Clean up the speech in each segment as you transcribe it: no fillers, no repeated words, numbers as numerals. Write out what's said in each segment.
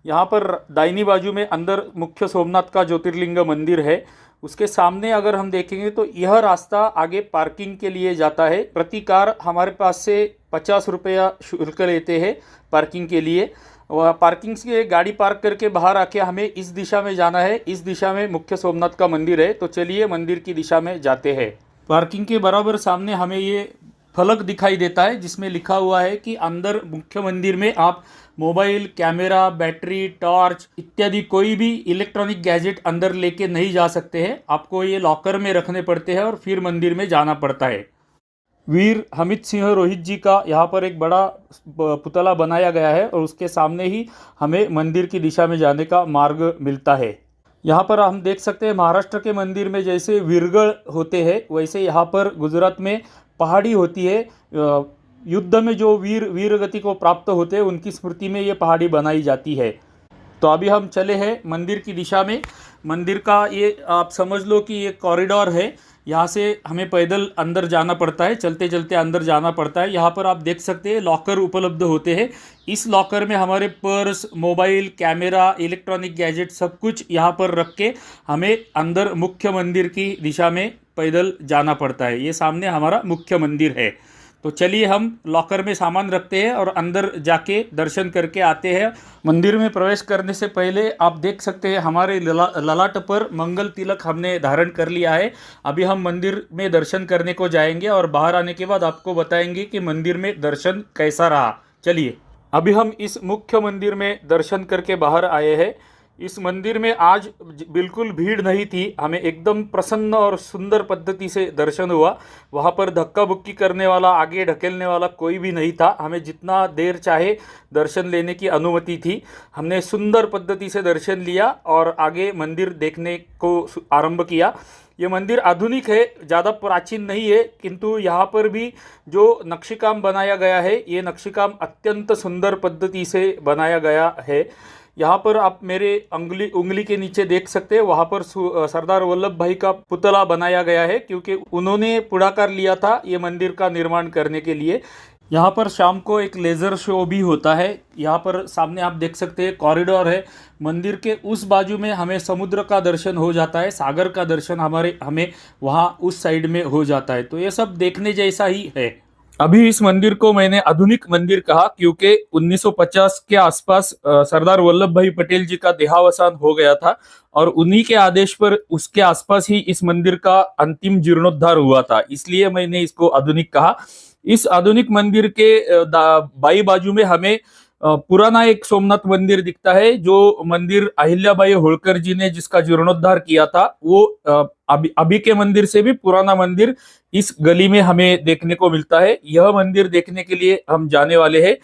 यहाँ पर दाहिनी बाजू में अंदर मुख्य सोमनाथ का ज्योतिर्लिंग मंदिर है। उसके सामने अगर हम देखेंगे तो यह रास्ता आगे पार्किंग के लिए जाता है। प्रति कार हमारे पास से 50 रुपया शुल्क लेते हैं पार्किंग के लिए। वह पार्किंग से गाड़ी पार्क करके बाहर आके हमें इस दिशा में जाना है। इस दिशा में मुख्य सोमनाथ का मंदिर है, तो चलिए मंदिर की दिशा में जाते हैं। पार्किंग के बराबर सामने हमें ये फलक दिखाई देता है जिसमें लिखा हुआ है कि अंदर मुख्य मंदिर में आप मोबाइल, कैमरा, बैटरी, टॉर्च इत्यादि कोई भी इलेक्ट्रॉनिक गैजेट अंदर लेके नहीं जा सकते हैं। आपको ये लॉकर में रखने पड़ते हैं और फिर मंदिर में जाना पड़ता है। वीर हमित सिंह रोहित जी का यहाँ पर एक बड़ा पुतला बनाया गया है और उसके सामने ही हमें मंदिर की दिशा में जाने का मार्ग मिलता है। यहाँ पर हम देख सकते हैं महाराष्ट्र के मंदिर में जैसे वीरगढ़ होते हैं वैसे यहाँ पर गुजरात में पहाड़ी होती है। युद्ध में जो वीरगति को प्राप्त होते हैं उनकी स्मृति में ये पहाड़ी बनाई जाती है। तो अभी हम चले हैं मंदिर की दिशा में। मंदिर का ये आप समझ लो कि ये कॉरिडोर है। यहाँ से हमें पैदल अंदर जाना पड़ता है, चलते चलते अंदर जाना पड़ता है। यहाँ पर आप देख सकते हैं लॉकर उपलब्ध होते हैं। इस लॉकर में हमारे purse, mobile, camera, electronic gadget सब कुछ यहाँ पर रख के हमें अंदर मुख्य मंदिर की दिशा में पैदल जाना पड़ता है। ये सामने हमारा मुख्य मंदिर है। तो चलिए हम लॉकर में सामान रखते हैं और अंदर जाके दर्शन करके आते हैं। मंदिर में प्रवेश करने से पहले आप देख सकते हैं हमारे ललाट पर मंगल तिलक हमने धारण कर लिया है। अभी हम मंदिर में दर्शन करने को जाएंगे और बाहर आने के बाद आपको बताएंगे कि मंदिर में दर्शन कैसा रहा। चलिए अभी हम इस मुख्य मंदिर में दर्शन करके बाहर आए हैं। इस मंदिर में आज बिल्कुल भीड़ नहीं थी। हमें एकदम प्रसन्न और सुंदर पद्धति से दर्शन हुआ। वहाँ पर धक्का बुक्की करने वाला, आगे ढकेलने वाला कोई भी नहीं था। हमें जितना देर चाहे दर्शन लेने की अनुमति थी। हमने सुंदर पद्धति से दर्शन लिया और आगे मंदिर देखने को आरंभ किया। ये मंदिर आधुनिक है, ज़्यादा प्राचीन नहीं है, किंतु यहाँ पर भी जो नक्शीकाम बनाया गया है ये नक्शीकाम अत्यंत सुंदर पद्धति से बनाया गया है। यहाँ पर आप मेरे उंगली के नीचे देख सकते हैं, वहाँ पर सरदार वल्लभ भाई का पुतला बनाया गया है क्योंकि उन्होंने पुढाकार लिया था ये मंदिर का निर्माण करने के लिए। यहाँ पर शाम को एक लेज़र शो भी होता है। यहाँ पर सामने आप देख सकते हैं कॉरिडोर है। मंदिर के उस बाजू में हमें समुद्र का दर्शन हो जाता है, सागर का दर्शन हमें वहाँ उस साइड में हो जाता है। तो ये सब देखने जैसा ही है। अभी इस मंदिर को मैंने आधुनिक मंदिर कहा क्योंकि 1950 के आसपास सरदार वल्लभ भाई पटेल जी का देहावसान हो गया था और उन्हीं के आदेश पर उसके आसपास ही इस मंदिर का अंतिम जीर्णोद्धार हुआ था, इसलिए मैंने इसको आधुनिक कहा। इस आधुनिक मंदिर के बाई बाजू में हमें पुराना एक सोमनाथ मंदिर दिखता है, जो मंदिर अहिल्याबाई होळकर जी ने जिसका जीर्णोद्धार किया था वो अभी के मंदिर से भी पुराना मंदिर इस गली में हमें देखने को मिलता है। यह मंदिर देखने के लिए हम जाने वाले हैं।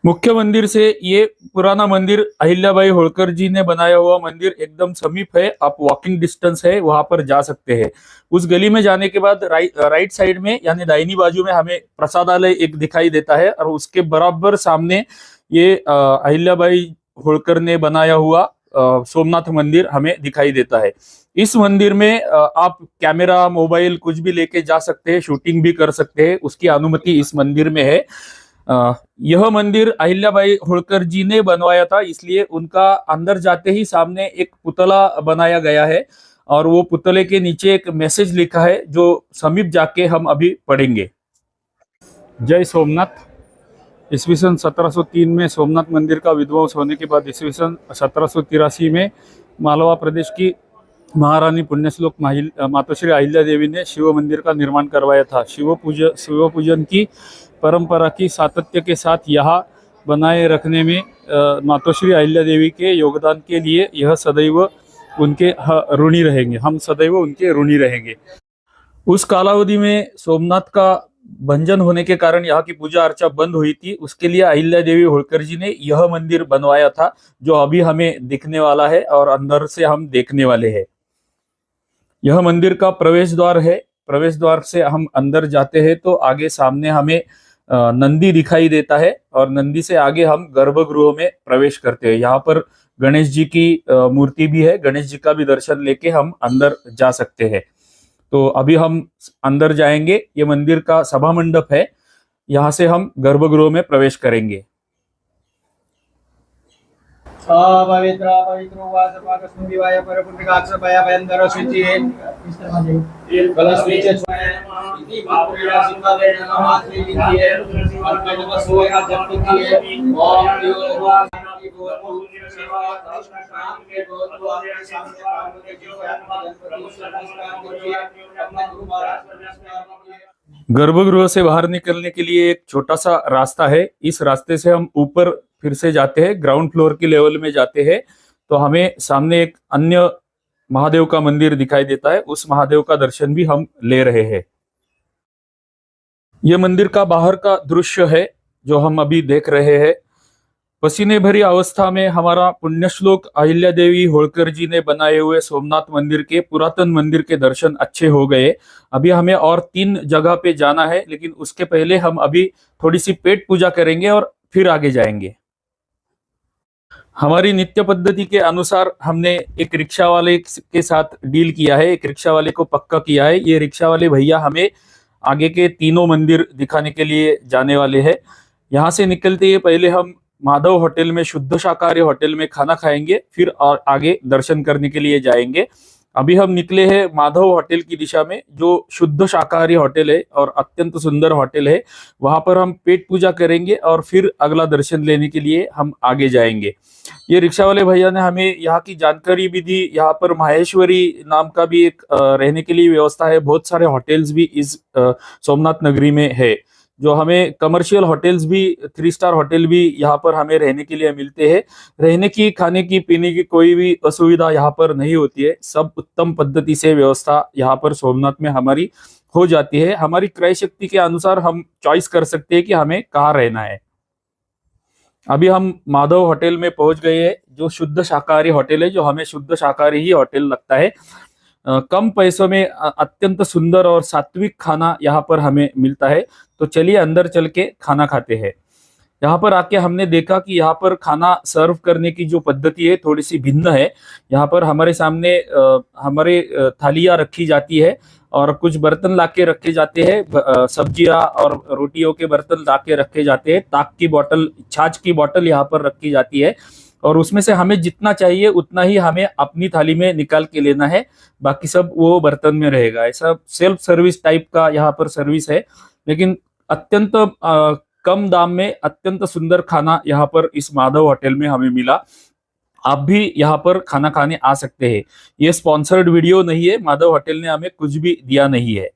मुख्य मंदिर से ये पुराना मंदिर अहिल्याबाई होळकर जी ने बनाया हुआ मंदिर एकदम समीप है, आप वॉकिंग डिस्टेंस है, वहां पर जा सकते हैं। उस गली में जाने के बाद राइट साइड में यानी दाहिनी बाजू में हमें प्रसादालय एक दिखाई देता है और उसके बराबर सामने ये अहिल्याबाई होळकर ने बनाया हुआ सोमनाथ मंदिर हमें दिखाई देता है। इस मंदिर में आप कैमरा, मोबाइल कुछ भी लेके जा सकते हैं, शूटिंग भी कर सकते हैं, उसकी अनुमति इस मंदिर में है। यह मंदिर अहिल्याबाई होळकर जी ने बनवाया था, इसलिए उनका अंदर जाते ही सामने एक पुतला बनाया गया है और वो पुतले के नीचे एक मैसेज लिखा है जो समीप जाके हम अभी पढ़ेंगे। जय सोमनाथ। ईस्वी सन 1703 में सोमनाथ मंदिर का विध्वंस होने के बाद ईस्वी सन 1783 में मालवा प्रदेश की महारानी पुण्यश्लोक मातोश्री अहिल्या देवी ने शिव मंदिर का निर्माण करवाया था। शिव पूजन की परंपरा की सातत्य के साथ यहाँ बनाए रखने में मातोश्री अहिल्या देवी के योगदान के लिए यह सदैव उनके ऋणी रहेंगे, हम सदैव उनके ऋणी रहेंगे। उस कालावधि में सोमनाथ का भंजन होने के कारण यहाँ की पूजा अर्चा बंद हुई थी, उसके लिए अहिल्या देवी होळकर जी ने यह मंदिर बनवाया था जो अभी हमें दिखने वाला है और अंदर से हम देखने वाले हैं। यह मंदिर का प्रवेश द्वार है। प्रवेश द्वार से हम अंदर जाते हैं तो आगे सामने हमें नंदी दिखाई देता है और नंदी से आगे हम गर्भगृह में प्रवेश करते हैं। यहाँ पर गणेश जी की मूर्ति भी है, गणेश जी का भी दर्शन लेके हम अंदर जा सकते हैं। तो अभी हम अंदर जाएंगे। ये मंदिर का सभा मंडप है, यहाँ से हम गर्भगृह में प्रवेश करेंगे। पवित्र पवित्र वास पाकस्म विवाय परपुण्यकाक्ष पया भयंकर शुचि कलश नीचे छुए इति भावया सिंहावे नमः श्री विधिये अर्पण सोय जप कीजिए ओम यो वासनाकी गोरु सेवा शाम के गोरु आपके सामने काम के जो आत्मा गणपति से नमस्कार कीजिए अपने गुरु महाराज पर नमस्कार कीजिए। गर्भगृह से बाहर निकलने के लिए एक छोटा सा रास्ता है। इस रास्ते से हम ऊपर फिर से जाते हैं, ग्राउंड फ्लोर की लेवल में जाते हैं तो हमें सामने एक अन्य महादेव का मंदिर दिखाई देता है। उस महादेव का दर्शन भी हम ले रहे हैं। यह मंदिर का बाहर का दृश्य है जो हम अभी देख रहे हैं। पसीने भरी अवस्था में हमारा पुण्यश्लोक अहिल्या देवी होळकर जी ने बनाए हुए सोमनाथ मंदिर के पुरातन मंदिर के दर्शन अच्छे हो गए। अभी हमें और 3 जगह पे जाना है, लेकिन उसके पहले हम अभी थोड़ी सी पेट पूजा करेंगे और फिर आगे जाएंगे। हमारी नित्य पद्धति के अनुसार हमने एक रिक्शा वाले के साथ डील किया है, एक रिक्शा वाले को पक्का किया है। ये रिक्शा वाले भैया हमें आगे के 3 मंदिर दिखाने के लिए जाने वाले हैं। यहाँ से निकलते ही पहले हम माधव होटल में, शुद्ध शाकाहारी होटल में खाना खाएंगे, फिर और आगे दर्शन करने के लिए जाएंगे। अभी हम निकले हैं माधव होटल की दिशा में, जो शुद्ध शाकाहारी होटल है और अत्यंत सुंदर होटल है। वहां पर हम पेट पूजा करेंगे और फिर अगला दर्शन लेने के लिए हम आगे जाएंगे। ये रिक्शा वाले भैया ने हमें यहाँ की जानकारी भी दी। यहाँ पर माहेश्वरी नाम का भी एक रहने के लिए व्यवस्था है। बहुत सारे होटल्स भी इस सोमनाथ नगरी में है, जो हमें कमर्शियल होटल्स भी, 3 स्टार होटल भी यहाँ पर हमें रहने के लिए मिलते हैं। रहने की, खाने की, पीने की कोई भी असुविधा यहाँ पर नहीं होती है। सब उत्तम पद्धति से व्यवस्था यहाँ पर सोमनाथ में हमारी हो जाती है। हमारी क्रय शक्ति के अनुसार हम चॉइस कर सकते हैं कि हमें कहाँ रहना है। अभी हम माधव होटल में पहुंच गए हैं, जो शुद्ध शाकाहारी होटल है, जो हमें शुद्ध शाकाहारी ही होटल लगता है। कम पैसों में अत्यंत सुंदर और सात्विक खाना यहाँ पर हमें मिलता है। तो चलिए अंदर चल के खाना खाते हैं। यहाँ पर आके हमने देखा कि यहाँ पर खाना सर्व करने की जो पद्धति है थोड़ी सी भिन्न है। यहाँ पर हमारे सामने हमारे थालियाँ रखी जाती है और कुछ बर्तन लाके रखे जाते हैं। सब्जियां और रोटियों के बर्तन लाके रखे जाते हैं। ताक की बोतल, छाछ की बोतल यहाँ पर रखी जाती है और उसमें से हमें जितना चाहिए उतना ही हमें अपनी थाली में निकाल के लेना है। बाकी सब वो बर्तन में रहेगा। ऐसा सेल्फ सर्विस टाइप का यहाँ पर सर्विस है, लेकिन अत्यंत कम दाम में अत्यंत सुंदर खाना यहाँ पर इस माधव होटल में हमें मिला। आप भी यहाँ पर खाना खाने आ सकते हैं। ये स्पॉन्सर्ड वीडियो नहीं है, माधव होटल ने हमें कुछ भी दिया नहीं है।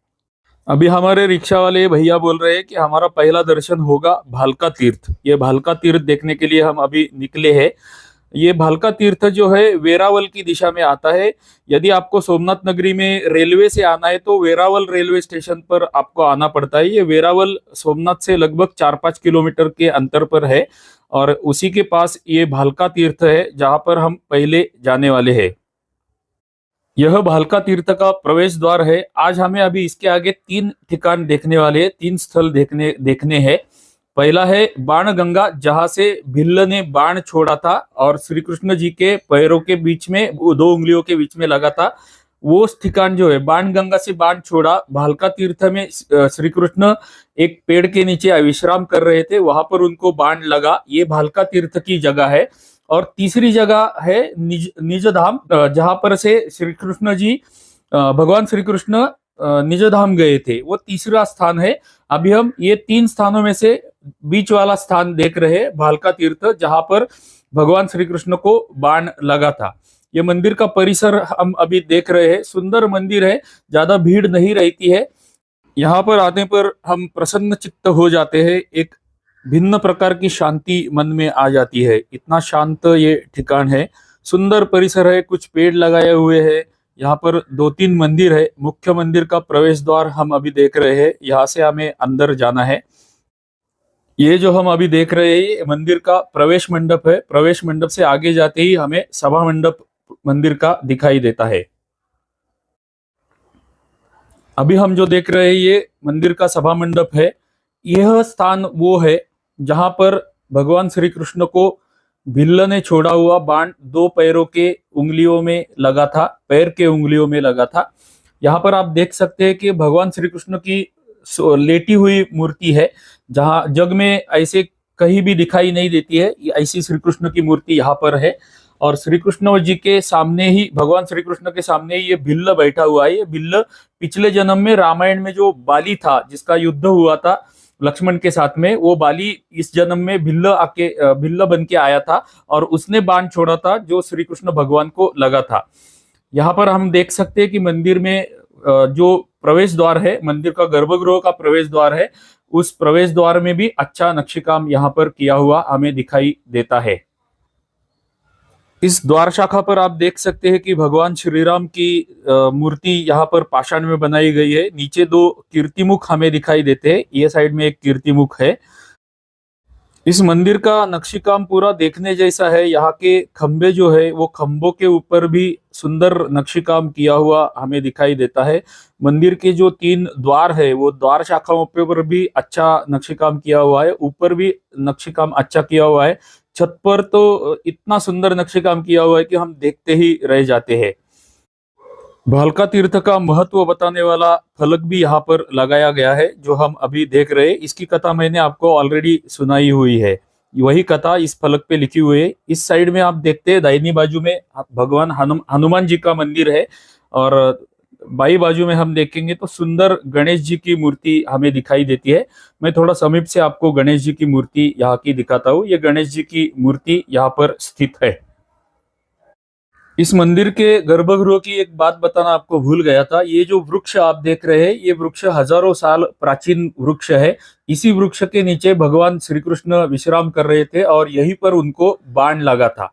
अभी हमारे रिक्शा वाले भैया बोल रहे हैं कि हमारा पहला दर्शन होगा भालका तीर्थ। ये भालका तीर्थ देखने के लिए हम अभी निकले हैं। ये भालका तीर्थ जो है वेरावल की दिशा में आता है। यदि आपको सोमनाथ नगरी में रेलवे से आना है तो वेरावल रेलवे स्टेशन पर आपको आना पड़ता है। ये वेरावल सोमनाथ से लगभग 4-5 किलोमीटर के अंतर पर है और उसी के पास ये भालका तीर्थ है, जहां पर हम पहले जाने वाले हैं। यह भालका तीर्थ का प्रवेश द्वार है। आज हमें अभी इसके आगे 3 ठिकान देखने वाले हैं, 3 स्थल देखने हैं। पहला है बाण गंगा, जहां से भिल्ल ने बाण छोड़ा था और श्री कृष्ण जी के पैरों के बीच में, 2 उंगलियों के बीच में लगा था। वो ठिकान जो है, बाण गंगा से बाण छोड़ा। भालका तीर्थ में श्री कृष्ण एक पेड़ के नीचे विश्राम कर रहे थे, वहां पर उनको बाण लगा। ये भालका तीर्थ की जगह है। और तीसरी जगह है निज धाम, जहां पर से श्री कृष्ण जी, भगवान श्री कृष्ण निज धाम गए थे। वो तीसरा स्थान है। अभी हम ये 3 स्थानों में से बीच वाला स्थान देख रहे हैं, भालका तीर्थ, जहां पर भगवान श्री कृष्ण को बाण लगा था। ये मंदिर का परिसर हम अभी देख रहे हैं। सुंदर मंदिर है, ज्यादा भीड़ नहीं रहती है। यहाँ पर आने पर हम प्रसन्न चित्त हो जाते हैं। एक भिन्न प्रकार की शांति मन में आ जाती है। इतना शांत ये ठिकान है, सुंदर परिसर है, कुछ पेड़ लगाए हुए हैं। यहाँ पर 2-3 मंदिर है। मुख्य मंदिर का प्रवेश द्वार हम अभी देख रहे हैं। यहाँ से हमें अंदर जाना है। ये जो हम अभी देख रहे हैं, ये मंदिर का प्रवेश मंडप है। प्रवेश मंडप से आगे जाते ही हमें सभा मंडप मंदिर का दिखाई देता है। अभी हम जो देख रहे हैं, ये मंदिर का सभा मंडप है। यह स्थान वो है जहां पर भगवान श्री कृष्ण को भिल्ल ने छोड़ा हुआ बाण 2 पैरों के उंगलियों में लगा था, पैर के उंगलियों में लगा था। यहाँ पर आप देख सकते हैं कि भगवान श्री कृष्ण की लेटी हुई मूर्ति है। जहां जग में ऐसे कहीं भी दिखाई नहीं देती है। ऐसी श्री कृष्ण की मूर्ति यहाँ पर है। और श्री कृष्ण जी के सामने ही, भगवान श्री कृष्ण के सामने ही ये भिल्ल बैठा हुआ है। ये भिल्ल पिछले जन्म में रामायण में जो बाली था, जिसका युद्ध हुआ था लक्ष्मण के साथ में, वो बाली इस जन्म में भिल्ल बन के आया था और उसने बाण छोड़ा था जो श्री कृष्ण भगवान को लगा था। यहाँ पर हम देख सकते हैं कि मंदिर में जो प्रवेश द्वार है, मंदिर का गर्भगृह का प्रवेश द्वार है, उस प्रवेश द्वार में भी अच्छा नक्शीकाम यहाँ पर किया हुआ हमें दिखाई देता है। इस द्वार शाखा पर आप देख सकते हैं कि भगवान श्री राम की मूर्ति यहाँ पर पाषाण में बनाई गई है। नीचे दो कीर्तिमुख हमें दिखाई देते हैं, ये साइड में एक कीर्तिमुख है। इस मंदिर का नक्शीकाम पूरा देखने जैसा है। यहाँ के खंबे जो है वो खंबों के ऊपर भी सुंदर नक्शीकाम किया हुआ हमें दिखाई देता है। मंदिर के जो 3 द्वार है वो द्वार शाखाओं पे पर भी अच्छा नक्शीकाम किया हुआ है। ऊपर भी नक्शीकाम अच्छा किया हुआ है। छत पर तो इतना सुंदर नक्शीकाम किया हुआ है कि हम देखते ही रह जाते हैं। भालका तीर्थ का महत्व बताने वाला फलक भी यहाँ पर लगाया गया है जो हम अभी देख रहे हैं। इसकी कथा मैंने आपको ऑलरेडी सुनाई हुई है, वही कथा इस फलक पे लिखी हुई है। इस साइड में आप देखते हैं दाहिनी बाजू में भगवान हनुमान जी का मंदिर है और बाई बाजू में हम देखेंगे तो सुंदर गणेश जी की मूर्ति हमें दिखाई देती है। मैं थोड़ा समीप से आपको गणेश जी की मूर्ति यहाँ की दिखाता हूँ। ये गणेश जी की मूर्ति यहाँ पर स्थित है। इस मंदिर के गर्भगृह की एक बात बताना आपको भूल गया था। ये जो वृक्ष आप देख रहे हैं, ये वृक्ष हजारों साल प्राचीन वृक्ष है। इसी वृक्ष के नीचे भगवान श्री कृष्ण विश्राम कर रहे थे और यहीं पर उनको बाण लगा था।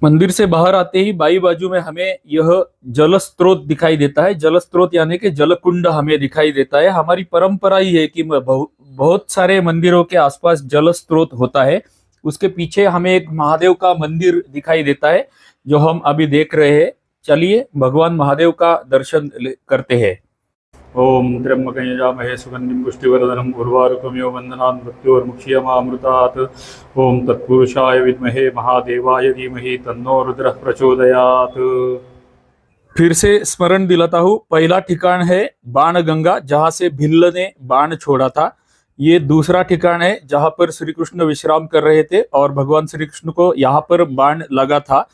मंदिर से बाहर आते ही बाई बाजू में हमें यह जल स्त्रोत दिखाई देता है। जल स्त्रोत यानी कि जलकुंड हमें दिखाई देता है। हमारी परंपरा ही है कि बहुत सारे मंदिरों के आसपास जल स्त्रोत होता है। उसके पीछे हमें एक महादेव का मंदिर दिखाई देता है जो हम अभी देख रहे हैं। चलिए भगवान महादेव का दर्शन करते हैं। ओम त्र्यंबकं यजामहे सुगंधिं पुष्टिवर्धनम् उर्वारुकमिव बन्धनान् मृत्योर्मुक्षीयमामृतात्। ओम तत्पुरुषाय विद्महे महादेवाय धीमहि तन्नो रुद्रः प्रचोदयात्। फिर से स्मरण दिलाता हूँ, पहला ठिकान है बाणगंगा जहाँ से भिल्ल ने बाण छोड़ा था। ये दूसरा ठिकान है जहाँ पर श्री कृष्ण विश्राम कर रहे थे और भगवान श्री कृष्ण को यहाँ पर बाण लगा था,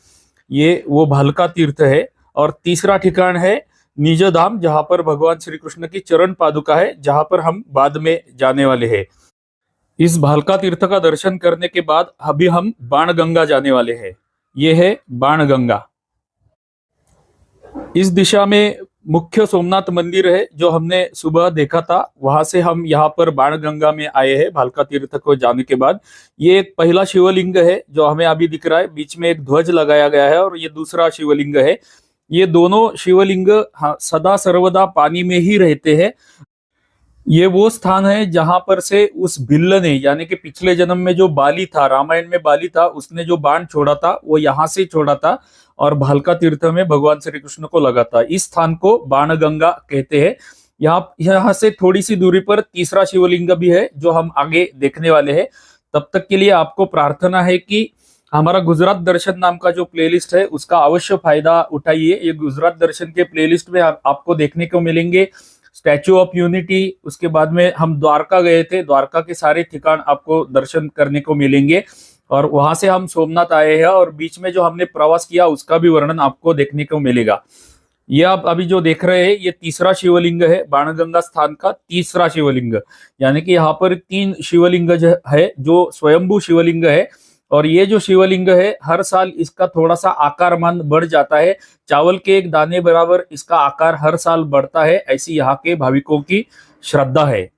ये वो भालका तीर्थ है। और तीसरा ठिकान है निजधाम जहाँ पर भगवान श्री कृष्ण की चरण पादुका है, जहाँ पर हम बाद में जाने वाले हैं। इस भालका तीर्थ का दर्शन करने के बाद अभी हम बाणगंगा जाने वाले हैं। ये है बाणगंगा। इस दिशा में मुख्य सोमनाथ मंदिर है जो हमने सुबह देखा था। वहां से हम यहाँ पर बाणगंगा में आए हैं भालका तीर्थ को जाने के बाद। ये एक पहला शिवलिंग है जो हमें अभी दिख रहा है, बीच में एक ध्वज लगाया गया है और ये दूसरा शिवलिंग है। ये दोनों शिवलिंग सदा सर्वदा पानी में ही रहते हैं। ये वो स्थान है जहां पर से उस भिल्ल ने, यानी कि पिछले जन्म में जो बाली था, रामायण में बाली था, उसने जो बाण छोड़ा था वो यहाँ से छोड़ा था और भालका तीर्थ में भगवान श्री कृष्ण को लगा था। इस स्थान को बाणगंगा कहते हैं। यहाँ से थोड़ी सी दूरी पर तीसरा शिवलिंग भी है जो हम आगे देखने वाले हैं। तब तक के लिए आपको प्रार्थना है कि हमारा गुजरात दर्शन नाम का जो प्लेलिस्ट है उसका अवश्य फायदा उठाइए। ये गुजरात दर्शन के प्लेलिस्ट में आपको देखने को मिलेंगे स्टैचू ऑफ यूनिटी, उसके बाद में हम द्वारका गए थे, द्वारका के सारे ठिकान आपको दर्शन करने को मिलेंगे और वहां से हम सोमनाथ आए हैं और बीच में जो हमने प्रवास किया उसका भी वर्णन आपको देखने को मिलेगा। ये आप अभी जो देख रहे हैं ये तीसरा शिवलिंग है, बाणगंगा स्थान का तीसरा शिवलिंग, यानी कि यहाँ पर 3 शिवलिंग है जो स्वयंभू शिवलिंग है। और ये जो शिवलिंग है हर साल इसका थोड़ा सा आकारमान बढ़ जाता है, चावल के एक दाने बराबर इसका आकार हर साल बढ़ता है, ऐसी यहाँ के भाविकों की श्रद्धा है।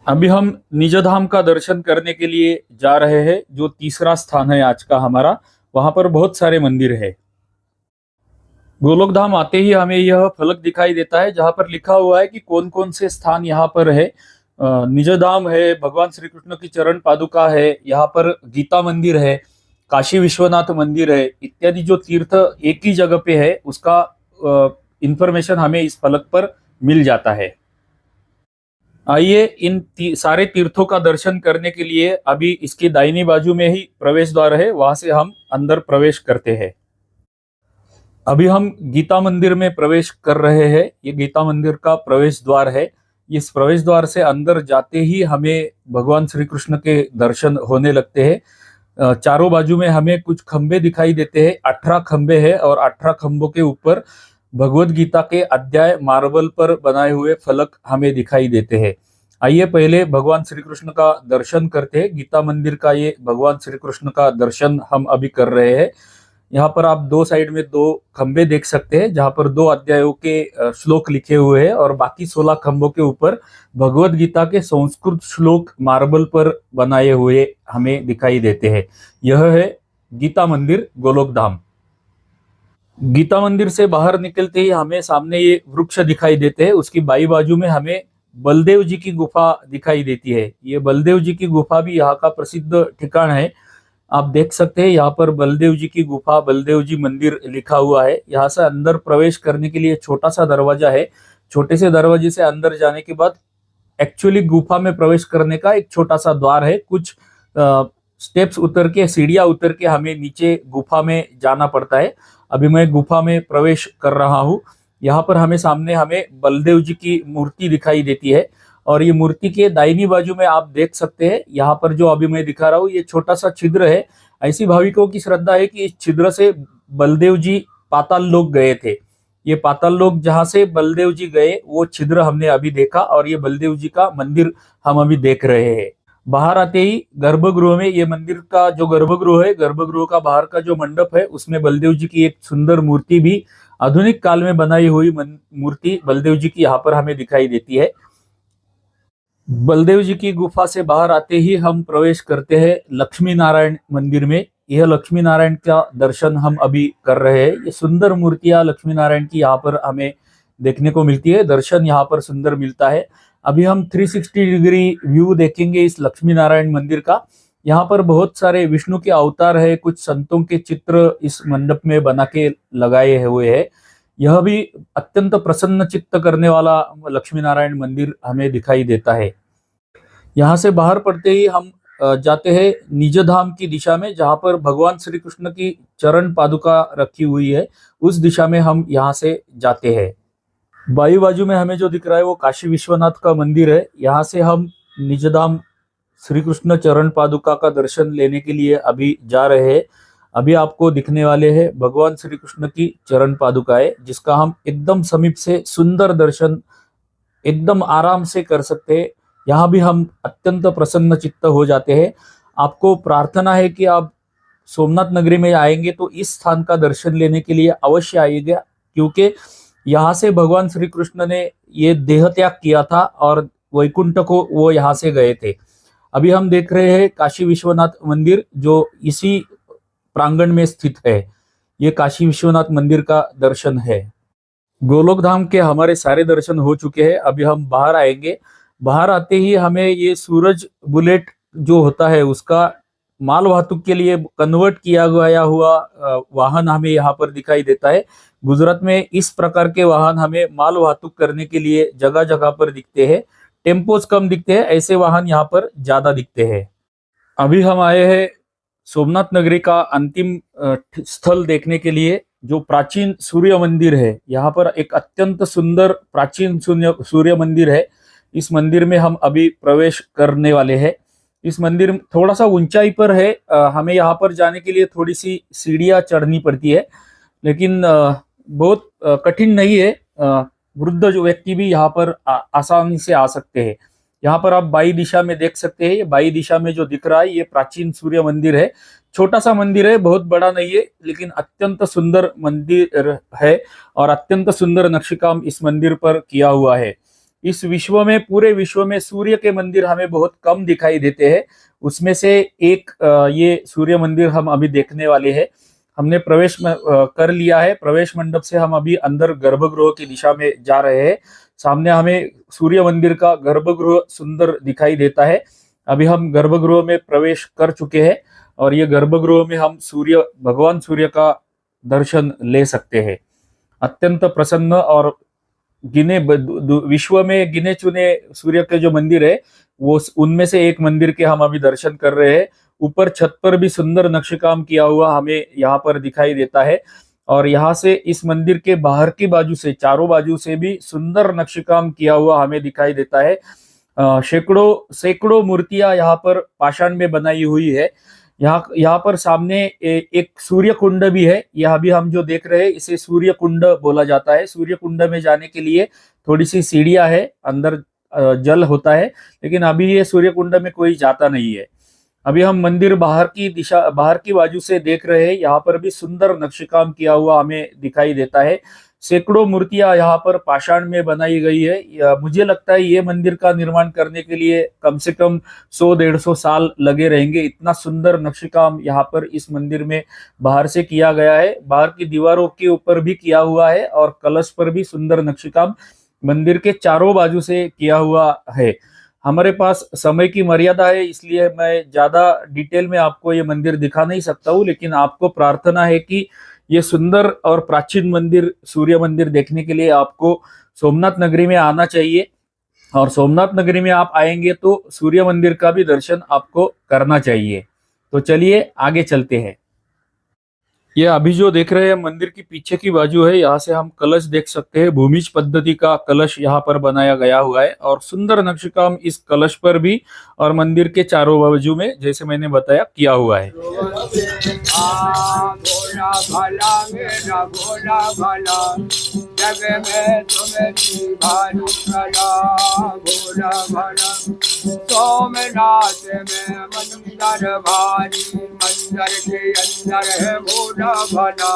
अभी हम निजधाम का दर्शन करने के लिए जा रहे हैं, जो तीसरा स्थान है आज का हमारा। वहां पर बहुत सारे मंदिर है। गोलोकधाम आते ही हमें यह फलक दिखाई देता है जहां पर लिखा हुआ है कि कौन कौन से स्थान यहाँ पर है। निजधाम है, भगवान श्री कृष्ण की चरण पादुका है, यहाँ पर गीता मंदिर है, काशी विश्वनाथ मंदिर है, इत्यादि जो तीर्थ एक ही जगह पे है उसका इंफॉर्मेशन हमें इस फलक पर मिल जाता है। आइए इन सारे तीर्थों का दर्शन करने के लिए अभी इसकी दाहिनी बाजू में ही प्रवेश द्वार है, वहां से हम अंदर प्रवेश करते हैं। अभी हम गीता मंदिर में प्रवेश कर रहे हैं। ये गीता मंदिर का प्रवेश द्वार है। इस प्रवेश द्वार से अंदर जाते ही हमें भगवान श्री कृष्ण के दर्शन होने लगते हैं। चारों बाजू में हमें कुछ खंबे दिखाई देते हैं, 18 खंबे हैं और 18 खंबों के ऊपर भगवत गीता के अध्याय मार्बल पर बनाए हुए फलक हमें दिखाई देते हैं। आइए पहले भगवान श्री कृष्ण का दर्शन करते हैं। गीता मंदिर का ये भगवान श्री कृष्ण का दर्शन हम अभी कर रहे हैं। यहाँ पर आप दो साइड में दो खंबे देख सकते हैं जहाँ पर दो अध्यायों के श्लोक लिखे हुए हैं और बाकी 16 खंबों के ऊपर भगवत गीता के संस्कृत श्लोक मार्बल पर बनाए हुए हमें दिखाई देते हैं। यह है गीता मंदिर गोलोक धाम। गीता मंदिर से बाहर निकलते ही हमें सामने ये वृक्ष दिखाई देते हैं। उसकी बाई बाजू में हमें बलदेव जी की गुफा दिखाई देती है। ये बलदेव जी की गुफा भी यहाँ का प्रसिद्ध ठिकान है। आप देख सकते हैं यहाँ पर बलदेव जी की गुफा, बलदेव जी मंदिर लिखा हुआ है। यहाँ से अंदर प्रवेश करने के लिए छोटा सा दरवाजा है। छोटे से दरवाजे से अंदर जाने के बाद एक्चुअली गुफा में प्रवेश करने का एक छोटा सा द्वार है। कुछ स्टेप्स उतर के, सीढ़ियां उतर के हमें नीचे गुफा में जाना पड़ता है। अभी मैं गुफा में प्रवेश कर रहा हूँ। यहाँ पर सामने हमें बलदेव जी की मूर्ति दिखाई देती है और ये मूर्ति के दाहिनी बाजू में आप देख सकते हैं यहाँ पर जो अभी मैं दिखा रहा हूँ, ये छोटा सा छिद्र है। ऐसी भाविकों की श्रद्धा है कि इस छिद्र से बलदेव जी पाताल लोक गए थे। ये पाताल लोक जहाँ से बलदेव जी गए वो छिद्र हमने अभी देखा और ये बलदेव जी का मंदिर हम अभी देख रहे हैं। बाहर आते ही गर्भगृह में, ये मंदिर का जो गर्भगृह है, गर्भगृह का बाहर का जो मंडप है उसमें बलदेव जी की एक सुंदर मूर्ति भी, आधुनिक काल में बनाई हुई मूर्ति बलदेव जी की यहाँ पर हमें दिखाई देती है। बलदेव जी की गुफा से बाहर आते ही हम प्रवेश करते हैं लक्ष्मी नारायण मंदिर में। यह लक्ष्मी नारायण का दर्शन हम अभी कर रहे हैं। ये सुंदर मूर्तियां लक्ष्मी नारायण की यहाँ पर हमें देखने को मिलती है। दर्शन यहाँ पर सुंदर मिलता है। अभी हम 360 डिग्री व्यू देखेंगे इस लक्ष्मी नारायण मंदिर का। यहाँ पर बहुत सारे विष्णु के अवतार है, कुछ संतों के चित्र इस मंडप में बना के लगाए हुए हैं। यह भी अत्यंत प्रसन्न चित्त करने वाला लक्ष्मी नारायण मंदिर हमें दिखाई देता है। यहाँ से बाहर पड़ते ही हम जाते हैं निज धाम की दिशा में, जहाँ पर भगवान श्री कृष्ण की चरण पादुका रखी हुई है। उस दिशा में हम यहाँ से जाते हैं। बाई बाजू में हमें जो दिख रहा है वो काशी विश्वनाथ का मंदिर है। यहाँ से हम निज धाम श्री कृष्ण चरण पादुका का दर्शन लेने के लिए अभी जा रहे हैं। अभी आपको दिखने वाले हैं भगवान श्री कृष्ण की चरण पादुकाएं, जिसका हम एकदम समीप से सुंदर दर्शन एकदम आराम से कर सकते हैं। यहाँ भी हम अत्यंत प्रसन्न चित्त हो जाते हैं। आपको प्रार्थना है कि आप सोमनाथ नगरी में आएंगे तो इस स्थान का दर्शन लेने के लिए अवश्य आइएगा, क्योंकि यहाँ से भगवान श्री कृष्ण ने ये देह त्याग किया था और वैकुंठ को वो यहाँ से गए थे। अभी हम देख रहे हैं काशी विश्वनाथ मंदिर जो इसी प्रांगण में स्थित है। ये काशी विश्वनाथ मंदिर का दर्शन है। गोलोक धाम के हमारे सारे दर्शन हो चुके हैं। अभी हम बाहर आएंगे। बाहर आते ही हमें ये सूरज बुलेट जो होता है उसका माल वाहतुक के लिए कन्वर्ट किया गया हुआ वाहन हमें यहाँ पर दिखाई देता है। गुजरात में इस प्रकार के वाहन हमें माल वाहतुक करने के लिए जगह जगह पर दिखते हैं। टेम्पोज कम दिखते हैं, ऐसे वाहन यहाँ पर ज्यादा दिखते हैं। अभी हम आए हैं सोमनाथ नगरी का अंतिम स्थल देखने के लिए, जो प्राचीन सूर्य मंदिर है। यहाँ पर एक अत्यंत सुंदर प्राचीन सूर्य मंदिर है। इस मंदिर में हम अभी प्रवेश करने वाले हैं। इस मंदिर थोड़ा सा ऊंचाई पर है। हमें यहाँ पर जाने के लिए थोड़ी सी सीढ़ियाँ चढ़नी पड़ती है, लेकिन बहुत कठिन नहीं है। वृद्ध जो व्यक्ति भी यहाँ पर आसानी से आ सकते हैं। यहाँ पर आप बाई दिशा में देख सकते हैं। ये बाई दिशा में जो दिख रहा है ये प्राचीन सूर्य मंदिर है। छोटा सा मंदिर है, बहुत बड़ा नहीं है, लेकिन अत्यंत सुंदर मंदिर है और अत्यंत सुंदर नक्शेकाम इस मंदिर पर किया हुआ है। इस विश्व में, पूरे विश्व में सूर्य के मंदिर हमें बहुत कम दिखाई देते हैं। उसमें से एक ये सूर्य मंदिर हम अभी देखने वाले हैं। हमने प्रवेश कर लिया है। प्रवेश मंडप से हम अभी अंदर गर्भगृह की दिशा में जा रहे हैं। सामने हमें सूर्य मंदिर का गर्भगृह सुंदर दिखाई देता है। अभी हम गर्भगृह में प्रवेश कर चुके हैं और ये गर्भगृह में हम भगवान सूर्य का दर्शन ले सकते हैं। अत्यंत प्रसन्न और विश्व में गिने चुने सूर्य के जो मंदिर है वो उनमें से एक मंदिर के हम अभी दर्शन कर रहे हैं। ऊपर छत पर भी सुंदर नक्शेकाम किया हुआ हमें यहाँ पर दिखाई देता है। और यहाँ से इस मंदिर के बाहर की बाजू से, चारों बाजू से भी सुंदर नक्शकाम किया हुआ हमें दिखाई देता है। सैकड़ों सैकड़ों मूर्तियां यहाँ पर पाषाण में बनाई हुई है। यहाँ पर सामने एक सूर्य कुंड भी है। यह भी हम जो देख रहे हैं इसे सूर्य कुंड बोला जाता है। सूर्य कुंड में जाने के लिए थोड़ी सी सीढ़ियां है, अंदर जल होता है, लेकिन अभी ये सूर्य कुंड में कोई जाता नहीं है। अभी हम मंदिर बाहर की बाजू से देख रहे हैं। यहाँ पर भी सुंदर नक्शकाम किया हुआ हमें दिखाई देता है। सैकड़ों मूर्तियां यहाँ पर पाषाण में बनाई गई है। मुझे लगता है ये मंदिर का निर्माण करने के लिए कम से कम 100-150 साल लगे रहेंगे। इतना सुंदर नक्शकाम यहाँ पर इस मंदिर में बाहर से किया गया है। बाहर की दीवारों के ऊपर भी किया हुआ है और कलश पर भी सुंदर नक्शकाम मंदिर के चारों बाजू से किया हुआ है। हमारे पास समय की मर्यादा है, इसलिए मैं ज्यादा डिटेल में आपको ये मंदिर दिखा नहीं सकता हूँ, लेकिन आपको प्रार्थना है कि ये सुंदर और प्राचीन मंदिर, सूर्य मंदिर देखने के लिए आपको सोमनाथ नगरी में आना चाहिए। और सोमनाथ नगरी में आप आएंगे तो सूर्य मंदिर का भी दर्शन आपको करना चाहिए। तो चलिए आगे चलते हैं। ये अभी जो देख रहे हैं मंदिर की पीछे की बाजू है, यहाँ से हम कलश देख सकते हैं। भूमिज पद्धति का कलश यहाँ पर बनाया गया हुआ है और सुंदर नक्शकाम इस कलश पर भी और मंदिर के चारों बाजू में, जैसे मैंने बताया, किया हुआ है। भोला भला मेरा भोला भला, जग में तुम्हें भानु भला भोला भला। सोमनाथ में मंदिर भारी, मंदिर के अंदर है भोला भला।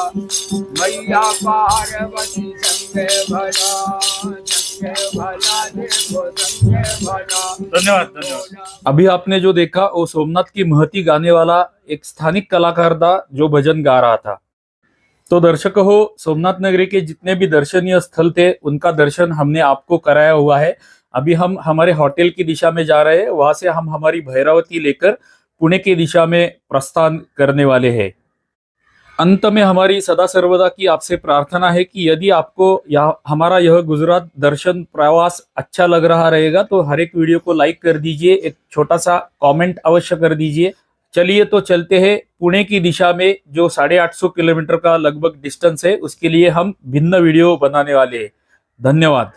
मैया पार्वती संगे भला, संगे भला देखो संगे भला। धन्यवाद। अभी आपने जो देखा वो सोमनाथ की महती गाने वाला एक स्थानिक कलाकार था जो भजन गा रहा था। तो दर्शकों हो, सोमनाथ नगरी के जितने भी दर्शनीय स्थल थे उनका दर्शन हमने आपको कराया हुआ है। अभी हम हमारे होटल की दिशा में जा रहे हैं। वहां से हम हमारी भैरवती लेकर पुणे की दिशा में प्रस्थान करने वाले हैं। अंत में हमारी सदा सर्वदा की आपसे प्रार्थना है कि यदि आपको हमारा यह गुजरात दर्शन प्रवास अच्छा लग रहा रहेगा तो हर एक वीडियो को लाइक कर दीजिए, एक छोटा सा कमेंट अवश्य कर दीजिए। चलिए तो चलते हैं पुणे की दिशा में, जो 850 किलोमीटर का लगभग डिस्टेंस है, उसके लिए हम भिन्न वीडियो बनाने वाले हैं। धन्यवाद।